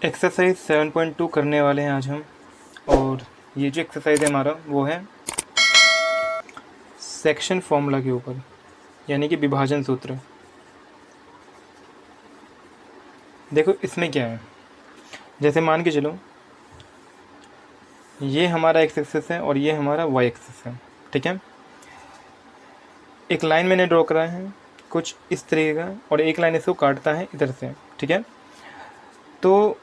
Exercise 7.2 करने वाले हैं आज हम। और ये जो एक्सरसाइज है हमारा वो है सेक्शन फॉर्मूला के ऊपर, यानी कि विभाजन सूत्र। देखो इसमें क्या है, जैसे मान के चलो ये हमारा एक्स एक्सिस है और ये हमारा वाई एक्सिस है, ठीक है। एक लाइन मैंने ड्रॉ करा है कुछ इस तरीके का और एक लाइन इसको काटता है इधर से, ठीक है। तो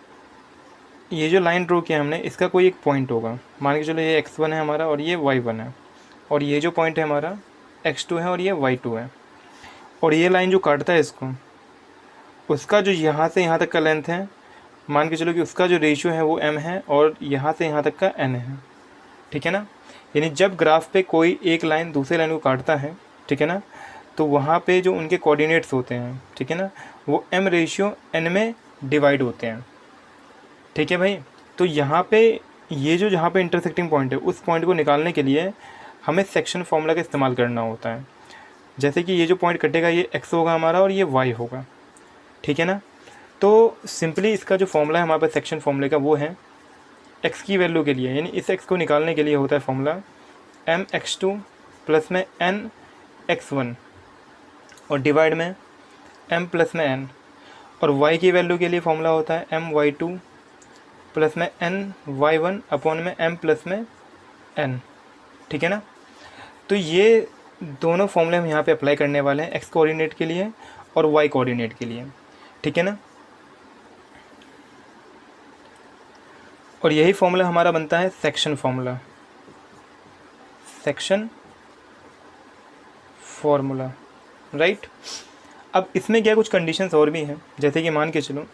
ये जो लाइन ड्रॉ किया हमने इसका कोई एक पॉइंट होगा, मान के चलो ये x1 है हमारा और ये y1 है, और ये जो पॉइंट है हमारा x2 है और ये y2 है। और ये लाइन जो काटता है इसको, उसका जो यहाँ से यहाँ तक का लेंथ है, मान के चलो कि उसका जो रेशियो है वो m है और यहाँ से यहाँ तक का n है, ठीक है ना। यानी जब ग्राफ पे कोई एक लाइन दूसरे लाइन को काटता है, ठीक है ना, तो वहाँ पे जो उनके कोऑर्डिनेट्स होते हैं, ठीक है ना, वो m रेशियो n में डिवाइड होते हैं, ठीक है भाई। तो यहाँ पे ये जो जहाँ पे इंटरसेक्टिंग पॉइंट है उस पॉइंट को निकालने के लिए हमें सेक्शन फॉर्मूला का इस्तेमाल करना होता है। जैसे कि ये जो पॉइंट कटेगा ये x होगा हमारा और ये y होगा, ठीक है ना। तो सिंपली इसका जो फॉर्मूला है हमारे पास सेक्शन फॉर्मूले का वो है x की वैल्यू के लिए, यानी इस x को निकालने के लिए होता है फॉर्मूला mx2 प्लस में nx1 और डिवाइड में m प्लस में n, और y की वैल्यू के लिए फॉर्मूला होता है my2 प्लस में ny1 अपॉन में m प्लस में n, ठीक है ना। तो ये दोनों फॉर्मूले हम यहाँ पे अप्लाई करने वाले हैं x कोऑर्डिनेट के लिए और y कोऑर्डिनेट के लिए, ठीक है ना। और यही फॉर्मूला हमारा बनता है section formula, section formula, right. अब इसमें क्या कुछ कंडीशंस और भी हैं, जैसे कि मान के चलो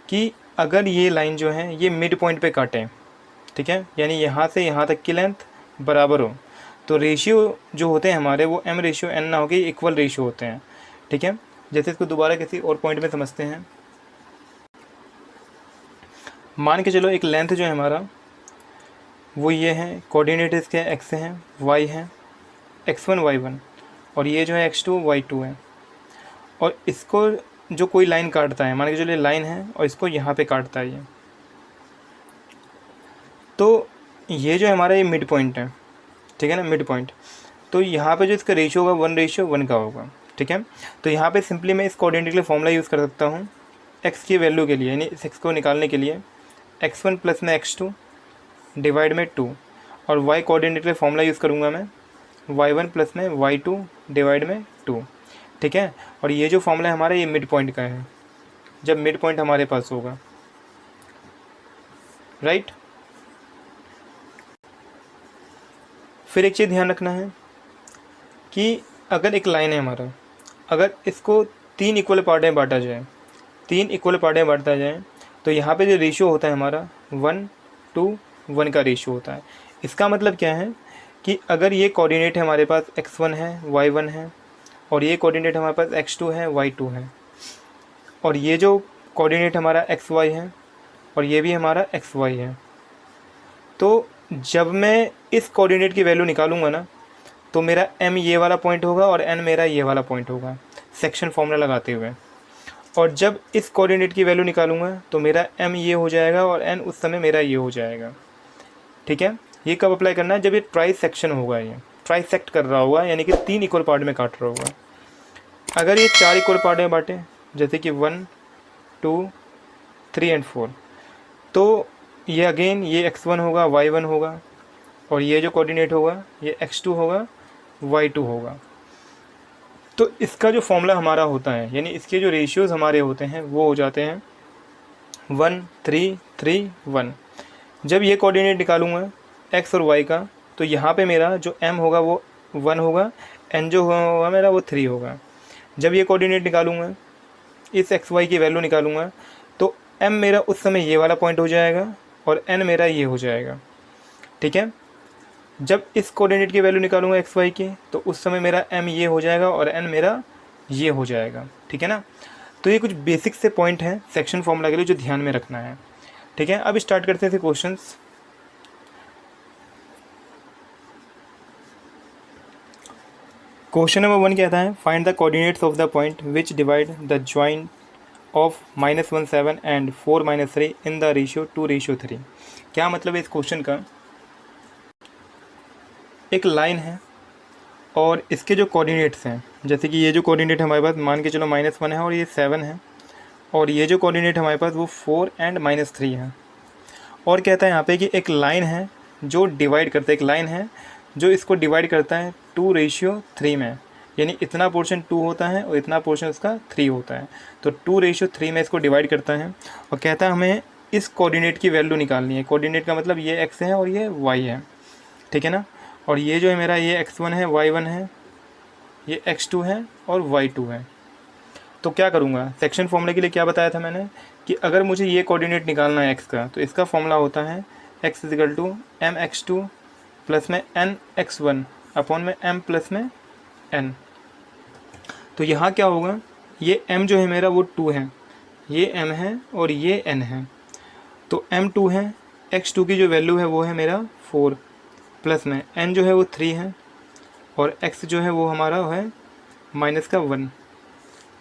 कि अगर ये लाइन जो है ये मिड पॉइंट पे काटे, ठीक है, यानी यहाँ से यहाँ तक की लेंथ बराबर हो, तो रेशियो जो होते हैं हमारे वो m रेशियो n ना होके इक्वल रेशियो होते हैं, ठीक है। जैसे इसको दोबारा किसी और पॉइंट में समझते हैं। मान के चलो एक लेंथ जो है हमारा वो ये है, कोऑर्डिनेट इसके x है, y है, x1 y1, और ये जो है x2 y2 है। और इसको जो कोई लाइन काटता है, मान के चलो लाइन है और इसको यहाँ पे काटता है ये, तो ये जो हमारा ये मिड पॉइंट है, ठीक है ना, मिड पॉइंट। तो यहाँ पे जो इसका रेशियो होगा 1:1 का होगा, ठीक है। तो यहाँ पे सिंपली मैं इस कोऑर्डिनेट के लिए फॉर्मूला यूज़ कर सकता हूँ x की वैल्यू के लिए, यानी इस x को निकालने के लिए x1 प्लस में x2 डिवाइड में 2, और y कोऑर्डिनेट के लिए फॉर्मूला यूज़ करूँगा मैं y1 प्लस में y2 डिवाइड में 2, ठीक है। और ये जो फॉर्मूला है हमारा ये मिड पॉइंट का है, जब मिड पॉइंट हमारे पास होगा, राइट। फिर एक चीज़ ध्यान रखना है कि अगर एक लाइन है हमारा, अगर इसको 3 इक्वल पार्ट में बांटा जाए, 3 इक्वल पार्ट में बांटा जाए, तो यहाँ पे जो रेशियो होता है हमारा 1:1 का रेशियो होता है। इसका मतलब क्या है कि अगर ये कोऑर्डिनेट है हमारे पास x1 है, y1 है, और ये कोऑर्डिनेट हमारे पास x2 है, y2 है, और ये जो कोऑर्डिनेट हमारा xy है और ये भी हमारा xy है, तो जब मैं इस कोऑर्डिनेट की वैल्यू निकालूंगा ना, तो मेरा m ये वाला पॉइंट होगा और n मेरा ये वाला पॉइंट होगा सेक्शन फॉर्मूला लगाते हुए। और जब इस कोऑर्डिनेट की वैल्यू निकालूंगा तो मेरा m ये हो जाएगा और n उस समय मेरा ये हो जाएगा, ठीक है। ये कब अप्लाई करना है, जब ये ट्राई सेक्शन होगा, ये ट्राइसेक्ट कर रहा होगा, यानी कि 3 इक्वल पार्ट में काट रहा होगा। अगर ये 4 इक्वल पार्ट में बांटे, जैसे कि 1, 2, 3 एंड 4, तो ये अगेन ये x1 होगा, y1 होगा, और ये जो कोऑर्डिनेट होगा ये x2 होगा, y2 होगा। तो इसका जो फॉर्मूला हमारा होता है, यानी इसके जो रेशियोज़ हमारे होते हैं वो हो जाते हैं 1 3 3 1। जब ये कोऑर्डिनेट निकालूंगा x और y का, तो यहाँ पे मेरा जो m होगा वो 1 होगा, n जो होगा मेरा वो 3 होगा। जब ये कोऑर्डिनेट निकालूंगा, इस xy की वैल्यू निकालूंगा, तो m मेरा उस समय ये वाला पॉइंट हो जाएगा और n मेरा ये हो जाएगा, ठीक है। जब इस कोऑर्डिनेट की वैल्यू निकालूंगा xy की, तो उस समय मेरा m ये हो जाएगा और n मेरा ये हो जाएगा, ठीक है ना। तो ये कुछ बेसिक से पॉइंट हैं सेक्शन फॉर्मूला के लिए जो ध्यान में रखना है, ठीक है। अब स्टार्ट करते हैं क्वेश्चंस। क्वेश्चन नंबर 1 कहता है find the coordinates of the point which divide the joint of -17 and 4 - 3 in the ratio 2:3। क्या मतलब है इस क्वेश्चन का? एक लाइन है और इसके जो कोऑर्डिनेट्स हैं, जैसे कि ये जो कोऑर्डिनेट हमारे पास मान के चलो -1 है और ये 7 है, और ये जो कोऑर्डिनेट हमारे पास वो 4 एंड -3 है। और कहता है यहाँ पे कि एक लाइन है जो डिवाइड करता है, एक लाइन है जो इसको डिवाइड करता है 2:3 में, यानी इतना पोर्शन 2 होता है और इतना पोर्शन उसका 3 होता है। तो 2:3 में इसको डिवाइड करता है और कहता है हमें इस कोऑर्डिनेट की वैल्यू निकालनी है। कोऑर्डिनेट का मतलब ये x है और ये y है, ठीक है ना। और ये जो है मेरा ये x1 है, y1 है, ये x2 है और y2 है। तो क्या करूँगा, सेक्शन फॉर्मूले के लिए क्या बताया था मैंने कि अगर मुझे ये कोऑर्डिनेट निकालना है x का, तो इसका फॉर्मूला होता है x = mx2 प्लस में nx1 अपॉन में m प्लस में n। तो यहाँ क्या होगा, ये m जो है मेरा वो 2 है, ये m है और ये n है। तो m 2 है, x2 की जो वैल्यू है वो है मेरा 4 प्लस में n जो है वो 3 है और x जो है वो हमारा है -1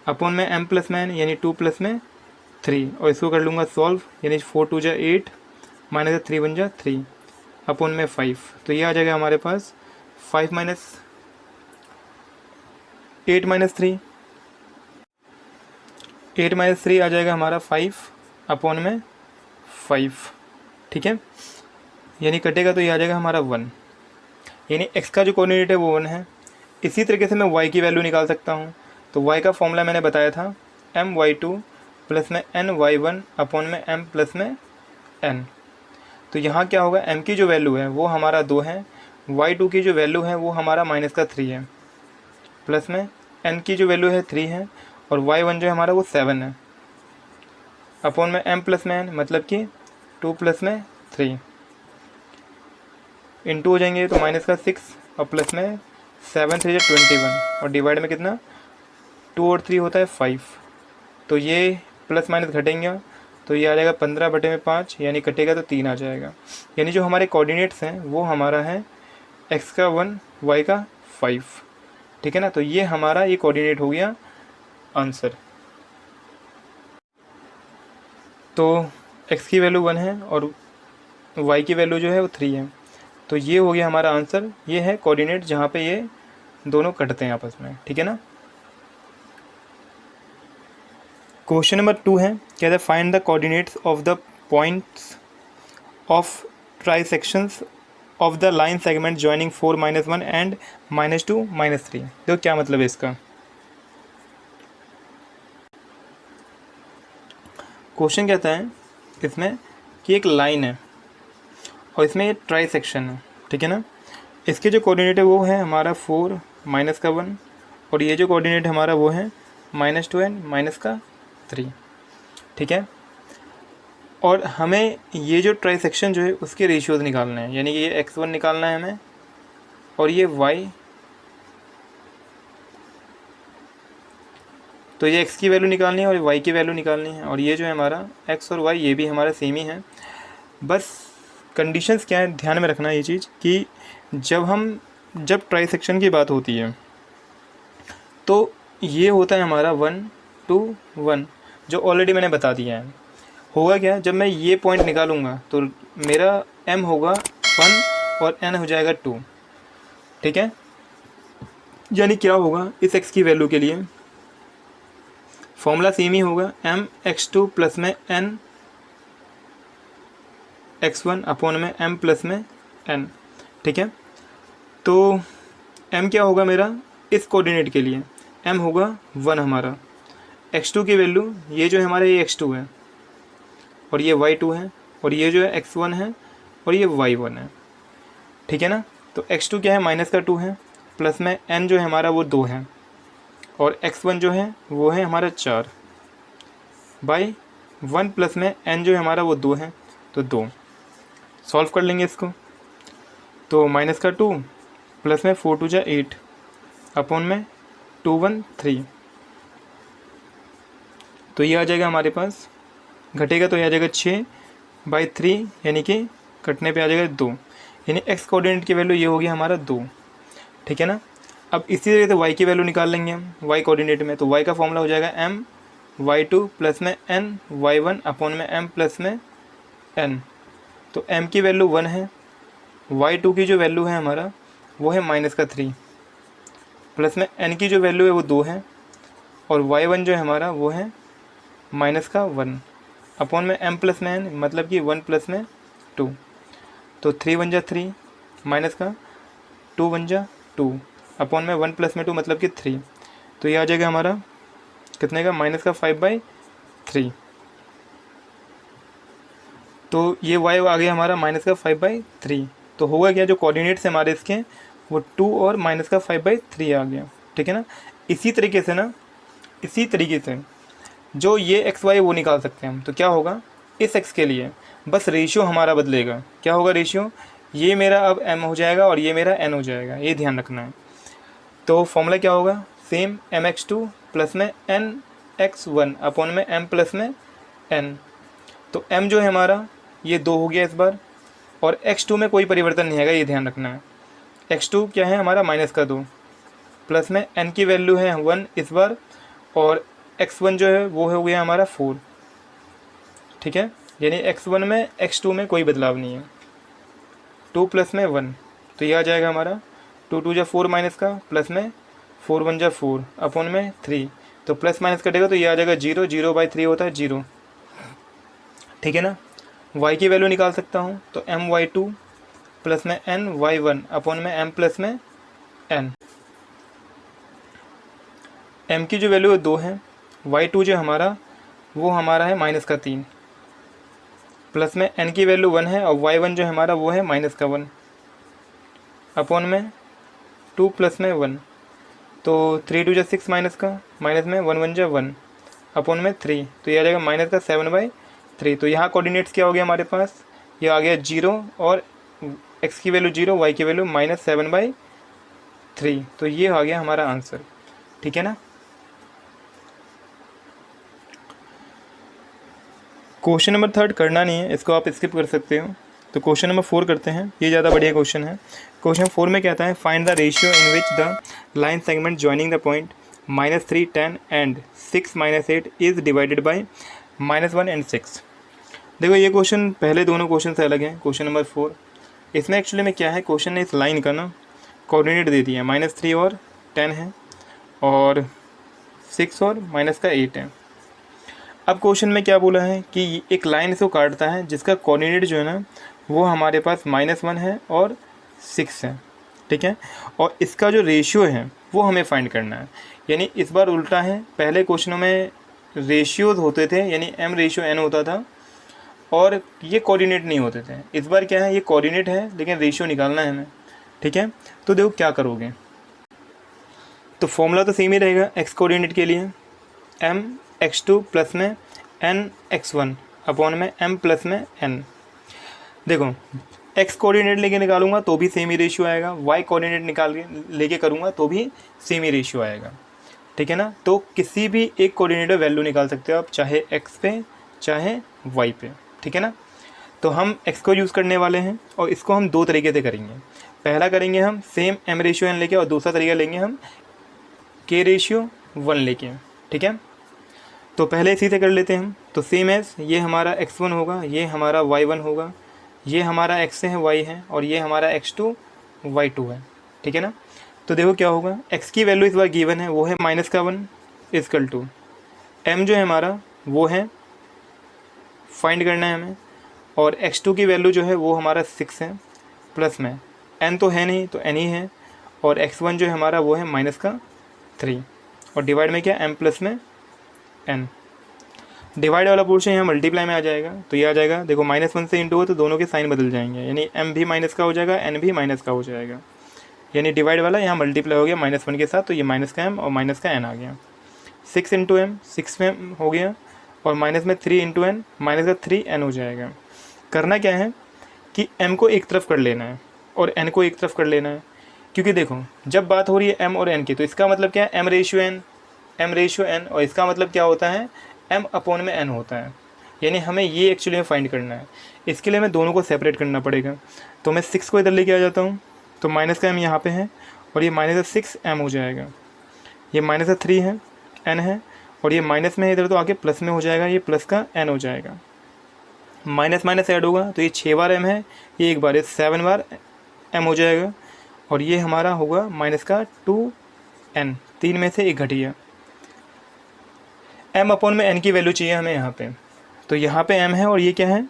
अपॉन में m प्लस में n यानी 2 प्लस में 3, और इसको कर लूँगा सॉल्व, यानी 4 × 2 = 8 -3 × 1 = 3 अपॉन में 5। तो ये आ जाएगा हमारे पास 8 - 3 आ जाएगा हमारा 5 अपॉन में 5, ठीक है। यानी कटेगा तो ये आ जाएगा हमारा 1, यानी x का जो कोऑर्डिनेट है वो 1 है। इसी तरीके से मैं y की वैल्यू निकाल सकता हूँ। तो y का फॉर्मूला मैंने बताया था my2 प्लस में ny1 अपॉन में m प्लस में n। तो यहाँ क्या होगा, m की जो वैल्यू है वो हमारा 2 है, y2 की जो वैल्यू है वो हमारा -3 है, प्लस में n की जो वैल्यू है 3 है और y1 जो है हमारा वो 7 है, अपॉन में m प्लस में n मतलब कि 2 प्लस में 3 इंटू हो जाएंगे तो -6 और प्लस में 7 × 3 = 21 और डिवाइड में कितना 2 और 3 होता है 5। तो ये प्लस माइनस घटेंगे तो ये आ जाएगा 15/5, यानी कटेगा तो 3 आ जाएगा। यानी जो हमारे कोऑर्डिनेट्स हैं वो हमारा है x का 1 y का 5, ठीक है ना। तो ये हमारा ये कोऑर्डिनेट हो गया आंसर। तो x की वैल्यू 1 है और y की वैल्यू जो है वो 3 है। तो ये हो गया हमारा आंसर, ये है कोऑर्डिनेट जहाँ पे ये दोनों कटते हैं आपस में, ठीक है ना। क्वेश्चन नंबर 2 है, कहते हैं find the coordinates of the points of trisections of the line segment joining 4 - 1 and -2 - 3। देखो क्या मतलब है इसका। क्वेश्चन कहता है इसमें कि एक लाइन है और इसमें ये ट्राइसेक्शन है, ठीक है ना। इसके जो कोऑर्डिनेट है वो है हमारा 4 -1 और ये जो कोऑर्डिनेट हमारा वो है -2 एंड -3, ठीक है। और हमें ये जो ट्राइसेक्शन जो है उसके रेशियोज निकालने हैं, यानी कि ये x1 निकालना है हमें और ये y, तो ये x की वैल्यू निकालनी है और y की वैल्यू निकालनी है, और ये जो है हमारा x और y ये भी हमारा सेम ही है। बस कंडीशंस क्या है ध्यान में रखना ये चीज़ कि जब ट्राइसेक्शन की बात होती है तो ये होता है हमारा 1 2 1, जो ऑलरेडी मैंने बता दिया है। होगा क्या, जब मैं ये पॉइंट निकालूंगा तो मेरा m होगा 1 और n हो जाएगा 2, ठीक है। यानी क्या होगा, इस x की वैल्यू के लिए फॉर्मूला सेम ही होगा, mx2 प्लस में n x1 अपॉन में m प्लस में n, ठीक है। तो m क्या होगा मेरा इस कोऑर्डिनेट के लिए, m होगा 1 हमारा, x2 की वैल्यू ये जो है हमारा ये x2 है और ये y2 है और ये जो है x1 है और ये y1 है, ठीक है ना। तो x2 क्या है -2 है, प्लस में n जो है हमारा वो 2 है और x1 जो है वो है हमारा 4 बाई 1 प्लस में n जो है हमारा वो 2 है, तो 2 सॉल्व कर लेंगे इसको। तो -2 प्लस में 4 × 2 = 8 अपॉन में 2 1 3, तो ये आ जाएगा हमारे पास, घटेगा तो ये आ जाएगा 6/3, यानी कि कटने पे आ जाएगा 2, यानी x कोऑर्डिनेट की वैल्यू ये होगी हमारा 2, ठीक है ना। अब इसी तरीके से y की वैल्यू निकाल लेंगे हम y कोऑर्डिनेट में, तो y का फॉर्मूला हो जाएगा m y2 प्लस में n y1 अपॉन में m प्लस में n। तो m की वैल्यू 1 है, y2 की जो वैल्यू है हमारा वो है -3, प्लस में n की जो वैल्यू है वो 2 है, और y1 जो है हमारा वो है -1 अपॉन में m प्लस में n, मतलब कि 1 प्लस में 2। तो 3 1 जा 3, माइनस का 2 1 जा 2 अपॉन में 1 प्लस में 2 मतलब कि 3। तो ये आ जाएगा हमारा कितने का, -5/3। तो ये y आ गया हमारा -5/3। तो होगा क्या, जो कोऑर्डिनेट्स हमारे इसके वो 2 और -5/3 आ गया। ठीक है ना। इसी तरीके से जो ये एक्स वाई वो निकाल सकते हैं हम। तो क्या होगा, इस एक्स के लिए बस रेशियो हमारा बदलेगा। क्या होगा रेशियो, ये मेरा अब m हो जाएगा और ये मेरा n हो जाएगा, ये ध्यान रखना है। तो फॉर्मूला क्या होगा, सेम mx2 प्लस में nx1 अपॉन में m प्लस में n। तो m जो है हमारा ये 2 हो गया इस बार, और x2 में कोई परिवर्तन नहीं आएगा, ये ध्यान रखना है। x2 क्या है हमारा -2, प्लस में n की वैल्यू है 1 इस बार, और x1 जो है वो हो गया हमारा 4। ठीक है, यानी x1 में x2 में कोई बदलाव नहीं है। 2 प्लस में 1, तो ये आ जाएगा हमारा 2 2 जा 4 माइनस का, प्लस में 4 1 जा 4 अपॉन में 3। तो प्लस माइनस कटेगा तो ये आ जाएगा 0, 0/3 होता है 0। ठीक है ना। y की वैल्यू निकाल सकता हूँ, तो my2 प्लस में ny1 अपॉन में m प्लस में n। m की जो वैल्यू है 2 है, y2 जो हमारा वो हमारा है -3, प्लस में n की वैल्यू 1 है, और y1 जो हमारा वो है -1 अपॉन में 2 प्लस में 1। तो 3 2 जा 6 माइनस का, माइनस में 1 1 जा 1 अपॉन में 3। तो ये आ जाएगा -7/3। तो यहाँ कोऑर्डिनेट्स क्या हो गया हमारे पास, ये आ गया 0 और x की वैल्यू 0, y की वैल्यू -7/3। तो ये आ गया हमारा आंसर। ठीक है ना। क्वेश्चन नंबर 3 करना नहीं है, इसको आप स्किप कर सकते हो। तो क्वेश्चन नंबर 4 करते हैं, ये ज़्यादा बढ़िया क्वेश्चन है। क्वेश्चन 4 में कहता है, find the ratio in which the line segment joining the point -3 10 and 6 -8 is divided by -1 and 6। देखो ये क्वेश्चन पहले दोनों क्वेश्चन से अलग है। क्वेश्चन नंबर 4 इसमें एक्चुअली में क्या है, क्वेश्चन ने इस लाइन का ना कोऑर्डिनेट दे दिया है, -3 और 10 है, और 6 और -8 है। अब क्वेश्चन में क्या बोला है कि एक लाइन इसको काटता है जिसका कोऑर्डिनेट जो है ना वो हमारे पास -1 है और 6 है। ठीक है, और इसका जो रेशियो है वो हमें फाइंड करना है। यानी इस बार उल्टा है, पहले क्वेश्चनों में रेशियोज होते थे, यानी m रेशियो n होता था, और ये कोऑर्डिनेट नहीं होते थे। इस बार क्या है, ये कोऑर्डिनेट है लेकिन रेशियो निकालना है हमें। ठीक है, तो देखो क्या करोगे। तो फॉर्मूला तो सेम ही रहेगा x कोऑर्डिनेट के लिए, m x2 प्लस में n x1 अपॉन में m प्लस में n। देखो x कोऑर्डिनेट लेके निकालूंगा तो भी सेम ही रेशियो आएगा, y कोऑर्डिनेट निकाल के लेके करूँगा तो भी सेम ही रेशियो आएगा। ठीक है ना। तो किसी भी एक कोऑर्डिनेट पे वैल्यू निकाल सकते हो आप, चाहे x पे चाहे y पे। ठीक है ना। तो हम x को यूज़ करने वाले हैं, और इसको हम 2 तरीके से करेंगे। पहला करेंगे हम सेम m रेशियो n लेके, और दूसरा तरीका लेंगे हम k रेशियो 1 लेके। ठीक है, तो पहले इसी से कर लेते हैं हम। तो सेम एज ये हमारा x1 होगा, ये हमारा y1 होगा, ये हमारा x है y है, और ये हमारा x2 y2 है। ठीक है ना। तो देखो क्या होगा, x की वैल्यू इस बार गिवन है, वो है -1 इजकल टू m जो है हमारा वो है फाइंड करना है हमें, और x2 की वैल्यू जो है वो हमारा 6 है, प्लस में n तो है नहीं तो n ही है, और x1 जो है हमारा वो है -3, और डिवाइड में क्या m प्लस में n। डिवाइड वाला पोर्शन यहाँ मल्टीप्लाई में आ जाएगा, तो ये आ जाएगा, देखो -1 से इंटू हो तो दोनों के साइन बदल जाएंगे, यानी m भी माइनस का हो जाएगा, n भी माइनस का हो जाएगा। यानी डिवाइड वाला यहाँ मल्टीप्लाई हो गया -1 के साथ, तो ये माइनस का m और माइनस का n आ गया। 6 इंटू m 6 में हो गया, और माइनस में 3 इंटू n -3n हो जाएगा। करना क्या है कि m को एक तरफ कर लेना है और n को एक तरफ कर लेना है, क्योंकि देखो जब बात हो रही है m और n की, तो इसका मतलब क्या है, m रेशियो n, और इसका मतलब क्या होता है, m अपॉन में n होता है। यानी हमें ये एक्चुअली में फाइंड करना है। इसके लिए हमें दोनों को सेपरेट करना पड़ेगा। तो मैं 6 को इधर लेके आ जाता हूँ, तो माइनस का m यहाँ पे है, और ये -6m हो जाएगा। ये -3 है, n है, और ये माइनस में इधर तो आके प्लस में हो जाएगा, ये प्लस का n हो जाएगा, माइनस माइनस ऐड होगा तो ये 6 बार m है, ये एक बार 7 बार m हो जाएगा, और ये हमारा होगा माइनस का 2n, 3 में से एक घट गया। m अपॉन में n की वैल्यू चाहिए हमें यहाँ पे, तो यहाँ पे m है और ये क्या है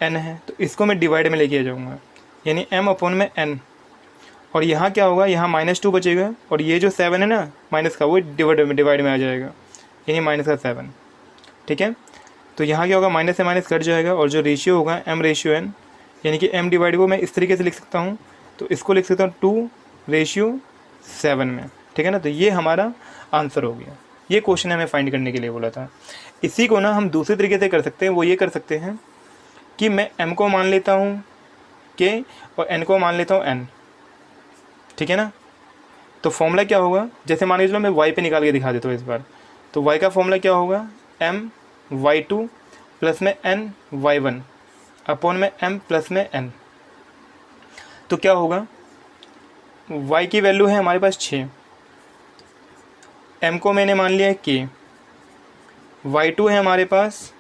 n है, तो इसको मैं डिवाइड में लेके आ जाऊँगा, यानी m अपॉन में n, और यहाँ क्या होगा, यहाँ -2 बचेगा, और ये जो 7 है ना माइनस का, वो डिवाइड में आ जाएगा, यानी माइनस का 7। ठीक है, तो यहाँ क्या होगा, माइनस से माइनस कट जाएगा, और जो रेशियो होगा m रेशियो n, यानी कि m डिवाइड को मैं इस तरीके से लिख सकता हूँ, तो इसको लिख सकता हूँ 2:7 में। ठीक है ना, तो ये हमारा आंसर हो गया। ये क्वेश्चन हमें फाइंड करने के लिए बोला था। इसी को ना हम दूसरे तरीके से कर सकते हैं, वो ये कर सकते हैं कि मैं m को मान लेता हूँ k और n को मान लेता हूँ n। ठीक है ना, तो फॉर्मूला क्या होगा, जैसे मान लीजिए मैं y पे निकाल के दिखा देता हूँ इस बार, तो y का फॉर्मूला क्या होगा, m y2 प्लस में n y1 अपॉन में m प्लस में n। तो क्या होगा, y की वैल्यू है हमारे पास 6, m को मैंने मान लिया है k, y2 है हमारे पास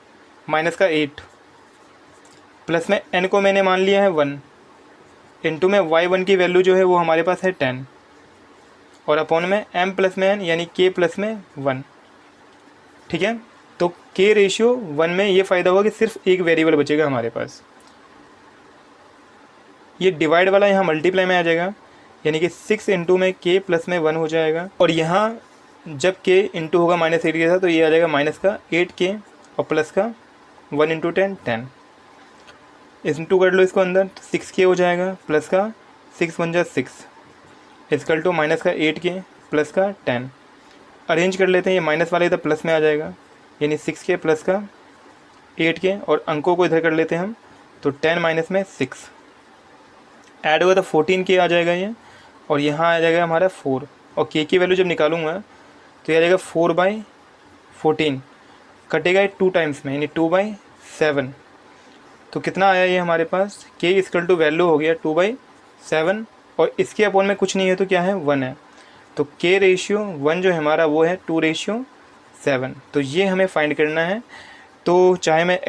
माइनस का 8, प्लस में n को मैंने मान लिया है 1, इंटू में y1 की वैल्यू जो है वो हमारे पास है 10, और अपॉन में m प्लस में n यानी k प्लस में 1। ठीक है, तो k रेशियो 1 में ये फ़ायदा होगा कि सिर्फ एक वेरिएबल बचेगा हमारे पास, ये डिवाइड वाला यहाँ मल्टीप्लाई में आ जाएगा, यानी कि 6 इंटू में k प्लस में 1 हो जाएगा, और यहाँ जब k इंटू होगा -8 के साथ, तो ये आ जाएगा माइनस का 8k और प्लस का 1 इंटू 10 10, इंटू कर लो इसको अंदर, तो 6k हो जाएगा, प्लस का 6 1 जा 6 इजकल टू माइनस का 8k प्लस का 10। अरेंज कर लेते हैं, ये माइनस वाला इधर प्लस में आ जाएगा, यानी 6k प्लस का 8k, और अंकों को इधर कर लेते हैं हम, तो 10 माइनस में 6 ऐड होगा तो 14k आ जाएगा ये, और यहाँ आ जाएगा हमारा 4, और k की वैल्यू जब निकालूंगा तो ये आ जाएगा 4/14, कटेगा ये 2 टाइम्स में, यानी 2/7। तो कितना आया ये हमारे पास, k इजकल टू वैल्यू हो गया 2/7, और इसके अपॉन में कुछ नहीं है तो क्या है 1 है, तो k रेशियो 1 जो है हमारा वो है 2:7। तो ये हमें फाइंड करना है। तो चाहे मैं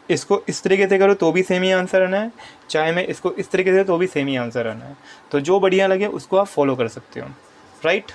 इसको इस तरीके से करूँ तो भी सेम ही आंसर आना है, चाहे मैं इसको इस तरीके से तो भी सेम ही आंसर आना है। तो जो बढ़िया लगे उसको आप फॉलो कर सकते हो, राइट।